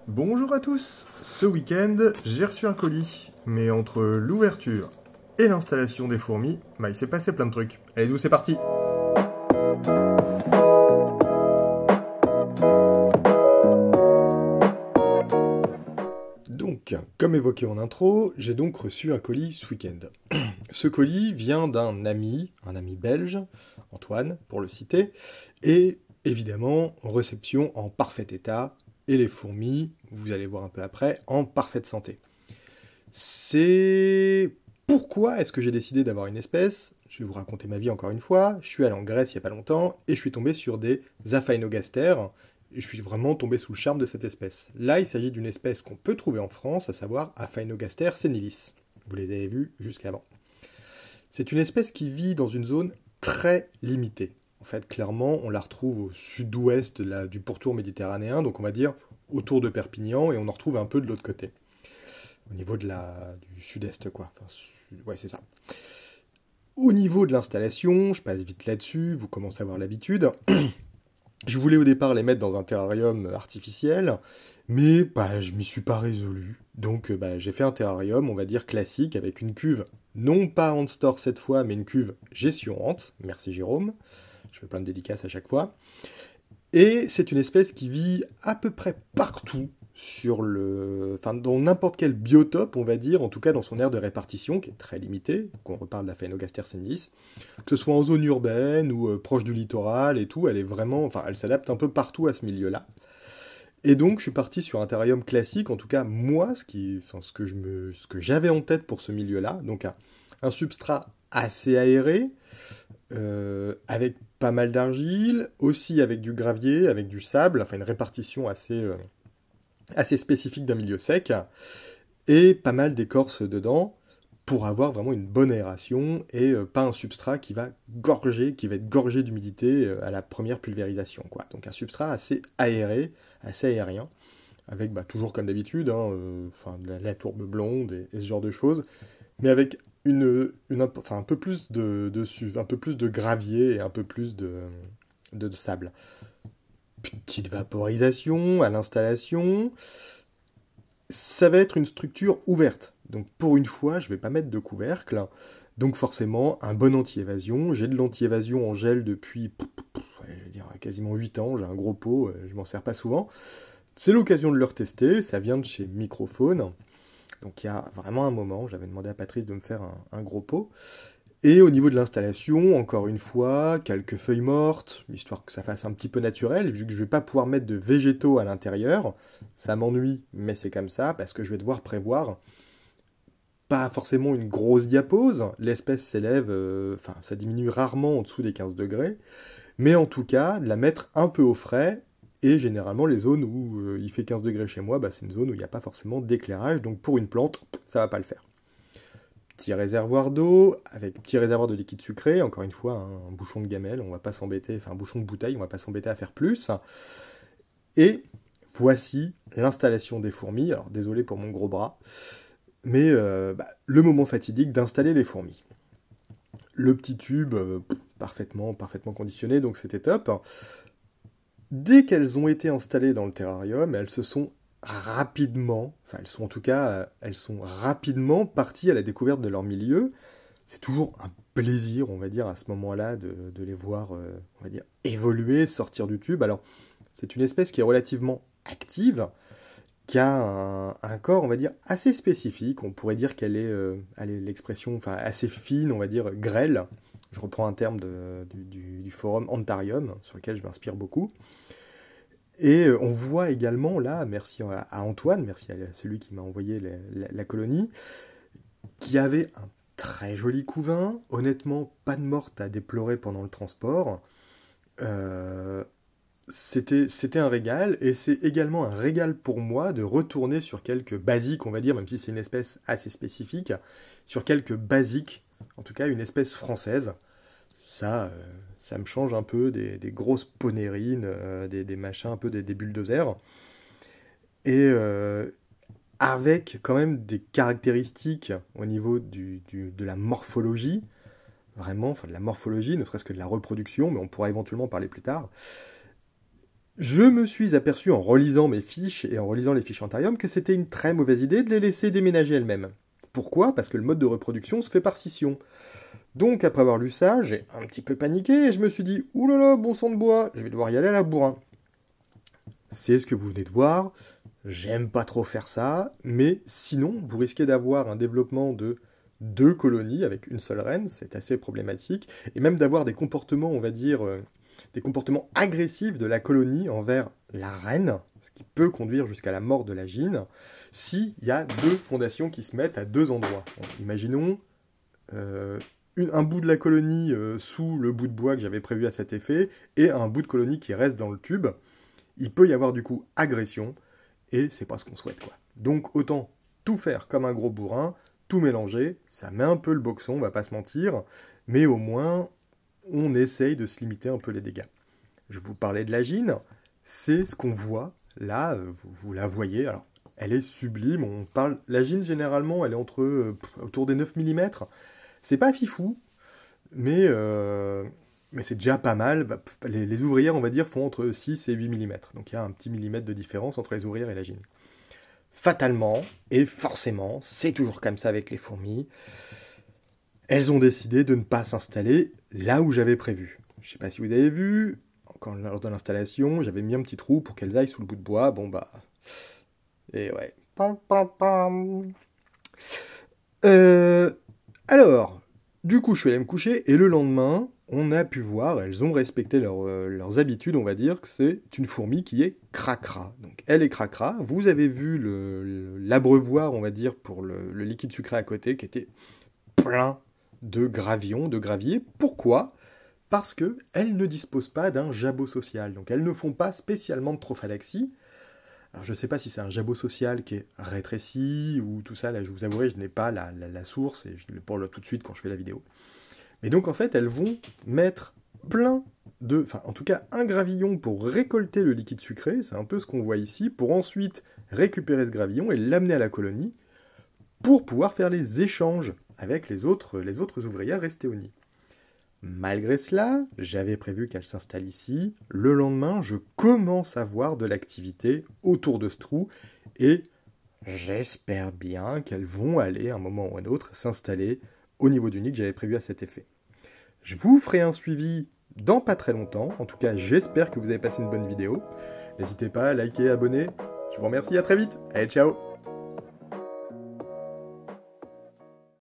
Bonjour à tous. Ce week-end, j'ai reçu un colis. Mais entre l'ouverture et l'installation des fourmis, il s'est passé plein de trucs. Allez, c'est parti. Donc, comme évoqué en intro, j'ai donc reçu un colis ce week-end. Ce colis vient d'un ami, un ami belge, Antoine, pour le citer, et évidemment, réception en parfait état, et les fourmis, vous allez voir un peu après, en parfaite santé. C'est pourquoi est-ce que j'ai décidé d'avoir une espèce. Je vais vous raconter ma vie encore une fois. Je suis allé en Grèce il n'y a pas longtemps et je suis tombé sur des Aphaenogastères. Et je suis vraiment tombé sous le charme de cette espèce. Là, il s'agit d'une espèce qu'on peut trouver en France, à savoir Aphaenogaster senilis. Vous les avez vus jusqu'avant. C'est une espèce qui vit dans une zone très limitée. En fait, clairement, on la retrouve au sud-ouest du pourtour méditerranéen, donc on va dire autour de Perpignan, et on en retrouve un peu de l'autre côté. Au niveau du sud-est, quoi. Enfin, ouais, c'est ça. Au niveau de l'installation, je passe vite là-dessus, vous commencez à avoir l'habitude. Je voulais au départ les mettre dans un terrarium artificiel, mais je m'y suis pas résolu. Donc j'ai fait un terrarium, on va dire classique, avec une cuve, non pas Ant Store cette fois, mais une cuve gestion Ant. Merci Jérôme. Je fais plein de dédicaces à chaque fois. Et c'est une espèce qui vit à peu près partout dans n'importe quel biotope, on va dire, en tout cas dans son aire de répartition, qui est très limitée, qu'on reparle d'Aphaenogaster senilis, que ce soit en zone urbaine ou proche du littoral et tout, elle s'adapte un peu partout à ce milieu-là. Et donc je suis parti sur un terrarium classique, en tout cas moi, ce que j'avais en tête pour ce milieu-là, donc un substrat assez aéré, avec pas mal d'argile, aussi avec du gravier, avec du sable, enfin une répartition assez spécifique d'un milieu sec, et pas mal d'écorce dedans, pour avoir vraiment une bonne aération, et pas un substrat qui va être gorgé d'humidité à la première pulvérisation, quoi. Donc un substrat assez aéré, assez aérien, avec toujours comme d'habitude, la tourbe blonde et ce genre de choses, mais avec un peu plus un peu plus de gravier et un peu plus de sable. Petite vaporisation à l'installation. Ça va être une structure ouverte. Donc pour une fois, je ne vais pas mettre de couvercle. Donc forcément, un bon anti-évasion. J'ai de l'anti-évasion en gel depuis je vais dire, quasiment 8 ans. J'ai un gros pot, je m'en sers pas souvent. C'est l'occasion de le retester. Ça vient de chez Microphone. Donc il y a vraiment un moment, j'avais demandé à Patrice de me faire un gros pot. Et au niveau de l'installation, encore une fois, quelques feuilles mortes, histoire que ça fasse un petit peu naturel, vu que je ne vais pas pouvoir mettre de végétaux à l'intérieur. Ça m'ennuie, mais c'est comme ça, parce que je vais devoir prévoir pas forcément une grosse diapose. L'espèce s'élève, ça diminue rarement en dessous des 15 degrés. Mais en tout cas, de la mettre un peu au frais. Et généralement, les zones où il fait 15 degrés chez moi, c'est une zone où il n'y a pas forcément d'éclairage. Donc pour une plante, ça va pas le faire. Petit réservoir d'eau, avec petit réservoir de liquide sucré. Encore une fois, un bouchon de gamelle, on va pas s'embêter, un bouchon de bouteille, on va pas s'embêter à faire plus. Et voici l'installation des fourmis. Alors désolé pour mon gros bras. Mais le moment fatidique d'installer les fourmis. Le petit tube, parfaitement conditionné, donc c'était top. Dès qu'elles ont été installées dans le terrarium, elles sont rapidement parties à la découverte de leur milieu. C'est toujours un plaisir, on va dire, à ce moment-là, de les voir, on va dire, évoluer, sortir du tube. Alors, c'est une espèce qui est relativement active, qui a un corps, on va dire, assez spécifique. On pourrait dire qu'elle est, l'expression, assez fine, on va dire, grêle. Je reprends un terme du forum Antarium, sur lequel je m'inspire beaucoup. Et on voit également, là, merci à Antoine, merci à celui qui m'a envoyé la colonie, qui avait un très joli couvain. Honnêtement, pas de morte à déplorer pendant le transport. C'était un régal, et c'est également un régal pour moi de retourner sur quelques basiques, on va dire, même si c'est une espèce assez spécifique, sur quelques basiques, en tout cas une espèce française. Ça me change un peu des grosses ponérines, des machins, un peu des bulldozers. Et avec quand même des caractéristiques au niveau de la morphologie, vraiment, de la morphologie, ne serait-ce que de la reproduction, mais on pourra éventuellement parler plus tard, Je me suis aperçu en relisant mes fiches et en relisant les fiches Antharium que c'était une très mauvaise idée de les laisser déménager elles-mêmes. Pourquoi? Parce que le mode de reproduction se fait par scission. Donc après avoir lu ça, j'ai un petit peu paniqué et je me suis dit « Ouh là là, bon sang de bois, je vais devoir y aller à la bourrin ». C'est ce que vous venez de voir, j'aime pas trop faire ça, mais sinon, vous risquez d'avoir un développement de 2 colonies avec une seule reine, c'est assez problématique, et même d'avoir des comportements, on va dire, des comportements agressifs de la colonie envers la reine, ce qui peut conduire jusqu'à la mort de la gyne, s'il y a 2 fondations qui se mettent à 2 endroits. Donc, imaginons un bout de la colonie sous le bout de bois que j'avais prévu à cet effet, et un bout de colonie qui reste dans le tube. Il peut y avoir du coup agression, et c'est pas ce qu'on souhaite, quoi. Donc autant tout faire comme un gros bourrin, tout mélanger, ça met un peu le boxon, on va pas se mentir, mais au moins on essaye de se limiter un peu les dégâts. Je vous parlais de la gyne, c'est ce qu'on voit, là, vous la voyez, alors elle est sublime, on parle, la gyne généralement elle est autour des 9 mm, c'est pas fifou, mais c'est déjà pas mal. Les ouvrières, on va dire, font entre 6 et 8 mm. Donc il y a un petit millimètre de différence entre les ouvrières et la gyne. Fatalement, et forcément, c'est toujours comme ça avec les fourmis, elles ont décidé de ne pas s'installer là où j'avais prévu. Je sais pas si vous avez vu, lors de l'installation, j'avais mis un petit trou pour qu'elles aillent sous le bout de bois. Bon bah... Et ouais. Alors, du coup, je suis allé me coucher, et le lendemain, on a pu voir, elles ont respecté leurs habitudes, on va dire, que c'est une fourmi qui est cracra. Donc, elle est cracra. Vous avez vu l'abreuvoir, on va dire, pour le liquide sucré à côté, qui était plein de gravillons, de graviers. Pourquoi? Parce qu'elles ne disposent pas d'un jabot social. Donc, elles ne font pas spécialement de trophalaxie. Alors, je ne sais pas si c'est un jabot social qui est rétréci ou tout ça. Là, je vous avouerai, je n'ai pas la source et je le parle tout de suite quand je fais la vidéo. Mais donc, en fait, elles vont mettre enfin, en tout cas, un gravillon pour récolter le liquide sucré. C'est un peu ce qu'on voit ici, pour ensuite récupérer ce gravillon et l'amener à la colonie pour pouvoir faire les échanges avec les autres ouvrières restées au nid. Malgré cela, j'avais prévu qu'elle s'installe ici. Le lendemain, je commence à voir de l'activité autour de ce trou et j'espère bien qu'elles vont aller, à un moment ou à un autre, s'installer au niveau du nid que j'avais prévu à cet effet. Je vous ferai un suivi dans pas très longtemps. En tout cas, j'espère que vous avez passé une bonne vidéo. N'hésitez pas à liker et abonner. Je vous remercie, à très vite. Allez, ciao!